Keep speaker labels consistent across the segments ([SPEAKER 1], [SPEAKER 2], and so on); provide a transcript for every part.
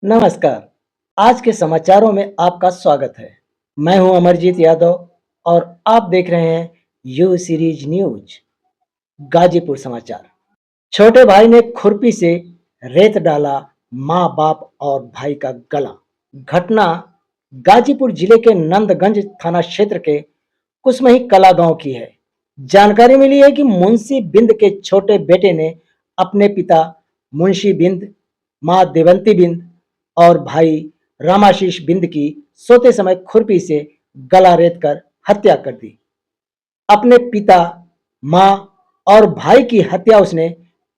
[SPEAKER 1] नमस्कार। आज के समाचारों में आपका स्वागत है। मैं हूं अमरजीत यादव और आप देख रहे हैं यू सीरीज न्यूज। गाजीपुर समाचार। छोटे भाई ने खुरपी से रेत डाला मां बाप और भाई का गला। घटना गाजीपुर जिले के नंदगंज थाना क्षेत्र के कुसमही कला गांव की है। जानकारी मिली है कि मुंशी बिंद के छोटे बेटे ने अपने पिता मुंशी बिंद, मां देवंती बिंद और भाई रामाशीष बिंद की सोते समय खुरपी से गला रेत कर हत्या कर दी। अपने पिता, मां और भाई की हत्या उसने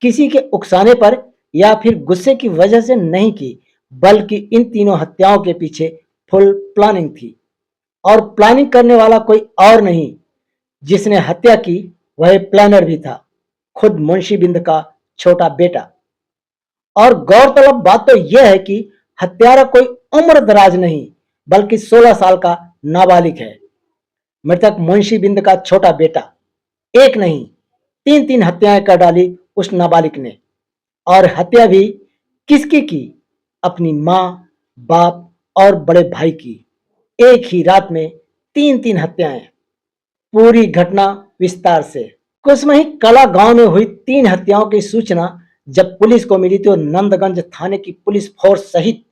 [SPEAKER 1] किसी के उकसाने पर या फिर गुस्से की वजह से नहीं की, बल्कि इन तीनों हत्याओं के पीछे फुल प्लानिंग थी। और प्लानिंग करने वाला कोई और नहीं, जिसने हत्या की वह प्लानर भी था, खुद मुंशी बिंद का छोटा बेटा। और गौरतलब बात तो यह है कि हत्यारा कोई उम्र दराज नहीं, बल्कि 16 साल का नाबालिग है। मृतक मुंशी बिंद का छोटा बेटा एक नहीं, तीन तीन हत्याएं कर डाली उस नाबालिग ने। और हत्या भी किसकी की? अपनी मां, बाप और बड़े भाई की। एक ही रात में तीन तीन हत्याएं। पूरी घटना विस्तार से। कुसमही कला गांव में हुई 3 हत्याओं की सूचना जब पुलिस को मिली तो नंदगंज थाने की पुलिस फोर्स सहित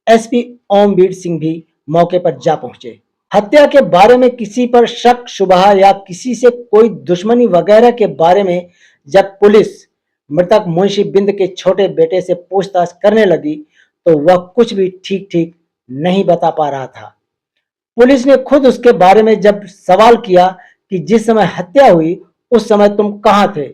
[SPEAKER 1] एसपी ओमवीर सिंह भी मौके पर जा पहुंचे। हत्या के बारे में किसी पर शक शुबह या किसी से कोई दुश्मनी वगैरह के बारे में जब पुलिस मृतक मुंशी बिंद के छोटे बेटे से पूछताछ करने लगी तो वह कुछ भी ठीक ठीक नहीं बता पा रहा था। पुलिस ने खुद उसके बारे में जब सवाल किया कि जिस समय हत्या हुई उस समय तुम कहां थे,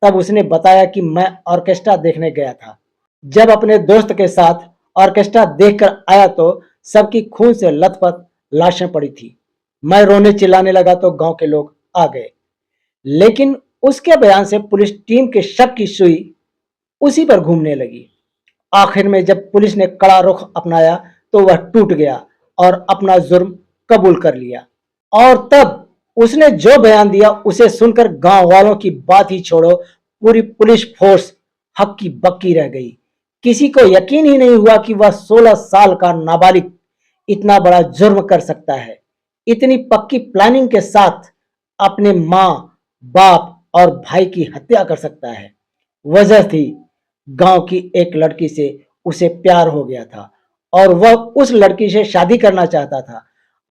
[SPEAKER 1] तब उसने बताया कि मैं ऑर्केस्ट्रा देखने गया था। जब अपने दोस्त के साथ ऑर्केस्ट्रा देखकर आया तो सबकी खून से लथपथ लाशें पड़ी थी। मैं रोने चिल्लाने लगा तो गांव के लोग आ गए। लेकिन उसके बयान से पुलिस टीम के शक की सुई उसी पर घूमने लगी। आखिर में जब पुलिस ने कड़ा रुख अपनाया तो वह टूट गया और अपना जुर्म कबूल कर लिया। और तब उसने जो बयान दिया उसे सुनकर गांव वालों की बात ही छोड़ो, पूरी पुलिस फोर्स हक्की बक्की रह गई। किसी को यकीन ही नहीं हुआ कि वह 16 साल का नाबालिग इतना बड़ा जुर्म कर सकता है, इतनी पक्की प्लानिंग के साथ अपने मां, बाप और भाई की हत्या कर सकता है। वजह थी गांव की एक लड़की से उसे प्यार हो गया था और वह उस लड़की से शादी करना चाहता था।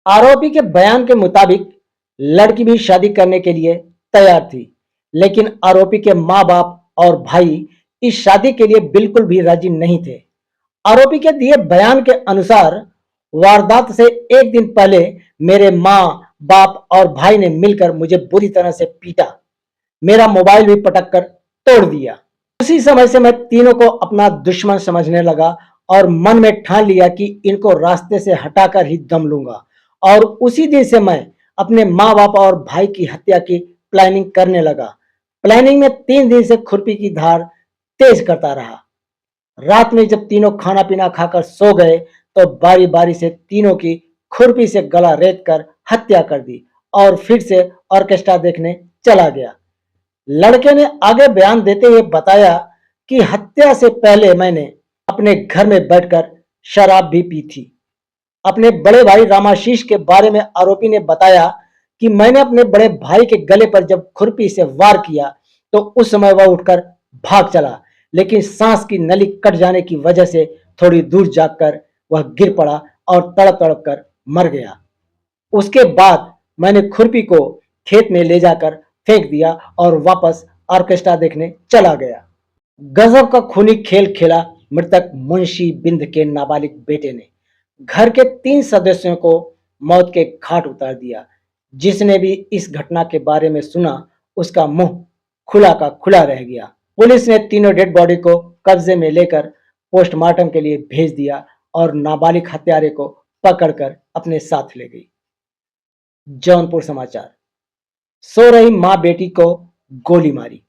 [SPEAKER 1] आरोपी के बयान के मुताबिक लड़की भी शादी करने के लिए तैयार थी, लेकिन आरोपी के मां बाप और भाई इस शादी के लिए बिल्कुल भी राजी नहीं थे। आरोपी के दिए बयान के अनुसार वारदात से एक दिन पहले मेरे मां, बाप और भाई ने मिलकर मुझे बुरी तरह से पीटा, मेरा मोबाइल भी पटक कर तोड़ दिया। उसी समय से मैं तीनों को अपना दुश्मन समझने लगा और मन में ठान लिया कि इनको रास्ते से हटाकर ही दम लूंगा। और उसी दिन से मैं अपने माँ बाप और भाई की हत्या की प्लानिंग करने लगा। प्लानिंग में 3 दिन से खुरपी की धार तेज करता रहा। रात में जब तीनों खाना पीना खाकर सो गए तो बारी बारी से तीनों की खुरपी से गला रेत कर हत्या कर दी और फिर से ऑर्केस्ट्रा देखने चला गया। लड़के ने आगे बयान देते हुए बताया कि हत्या से पहले मैंने अपने घर में बैठकर शराब भी पी थी। अपने बड़े भाई रामाशीष के बारे में आरोपी ने बताया कि मैंने अपने बड़े भाई के गले पर जब खुरपी से वार किया तो उस समय वह उठकर भाग चला, लेकिन सांस की नली कट जाने की वजह से थोड़ी दूर जाकर वह गिर पड़ा और तड़प तड़प कर मर गया। उसके बाद मैंने खुरपी को खेत में ले जाकर फेंक दिया और वापस ऑर्केस्ट्रा देखने चला गया। गजब का खूनी खेल खेला मृतक मुंशी बिंद के नाबालिग बेटे ने। घर के 3 सदस्यों को मौत के घाट उतार दिया। जिसने भी इस घटना के बारे में सुना उसका मुंह खुला का खुला रह गया। पुलिस ने तीनों डेड बॉडी को कब्जे में लेकर पोस्टमार्टम के लिए भेज दिया और नाबालिग हत्यारे को पकड़कर अपने साथ ले गई। जौनपुर समाचार। सो रही मां बेटी को गोली मारी।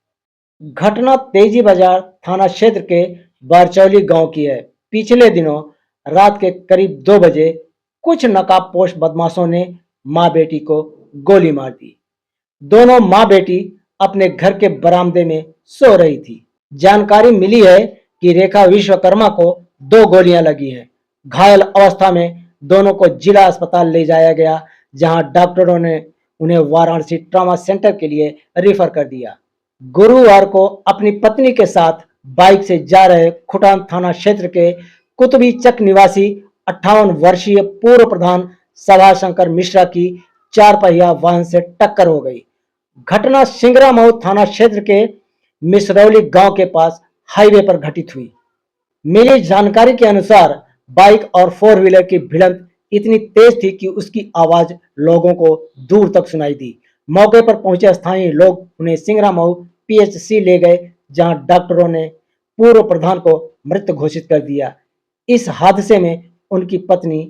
[SPEAKER 1] घटना तेजी बाजार थाना क्षेत्र के बारचौली गांव की है। पिछले दिनों रात के करीब 2 बजे कुछ नकाबपोश बदमाशों ने मां बेटी को गोली मार दी। दोनों मां बेटी अपने घर के बरामदे में सो रही थी। जानकारी मिली है कि रेखा विश्वकर्मा को 2 गोलियां लगी हैं। घायल अवस्था में दोनों को जिला अस्पताल ले जाया गया, जहां डॉक्टरों ने उन्हें वाराणसी ट्रॉमा सेंटर के लिए रेफर कर दिया। गुरुवार को अपनी पत्नी के साथ बाइक से जा रहे खुटान थाना क्षेत्र के कुतुबी चक निवासी 58 वर्षीय पूर्व प्रधान सभा शंकर मिश्रा की 4 पहिया वाहन से टक्कर हो गई। घटना सिंगरामऊ थाना क्षेत्र के मिसरौली गांव के पास हाईवे पर घटित हुई। मिली जानकारी के अनुसार बाइक और 4 व्हीलर की भिड़ंत इतनी तेज थी कि उसकी आवाज लोगों को दूर तक सुनाई दी। मौके पर पहुंचे स्थानीय लोग उन्हें सिंगरामऊ पीएचसी ले गए, जहां डॉक्टरों ने पूर्व प्रधान को मृत घोषित कर दिया। इस हादसे में उनकी पत्नी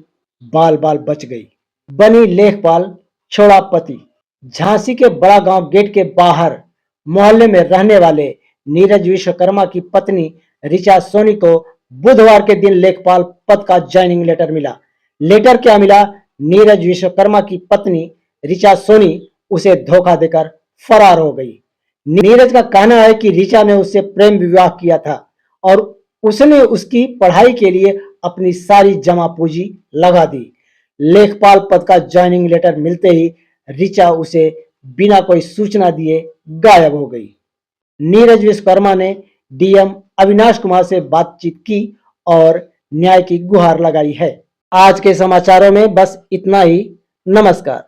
[SPEAKER 1] बाल बाल बच गई। बनी लेखपाल छोड़ा पति। झांसी के बड़ा गांव गेट के बाहर मोहल्ले में रहने वाले नीरज विश्वकर्मा की पत्नी ऋचा सोनी को बुधवार के दिन लेखपाल पद का ज्वाइनिंग लेटर मिला। लेटर क्या मिला? नीरज विश्वकर्मा की पत्नी ऋचा सोनी उसे धोखा देकर फरार हो गई। नीरज का कहना है कि ऋचा ने उससे प्रेम विवाह किया था और उसने उसकी पढ़ाई के लिए अपनी सारी जमा पूंजी लगा दी। लेखपाल पद का ज्वाइनिंग लेटर मिलते ही ऋचा उसे बिना कोई सूचना दिए गायब हो गई। नीरज विश्वकर्मा ने डीएम अविनाश कुमार से बातचीत की और न्याय की गुहार लगाई है। आज के समाचारों में बस इतना ही। नमस्कार।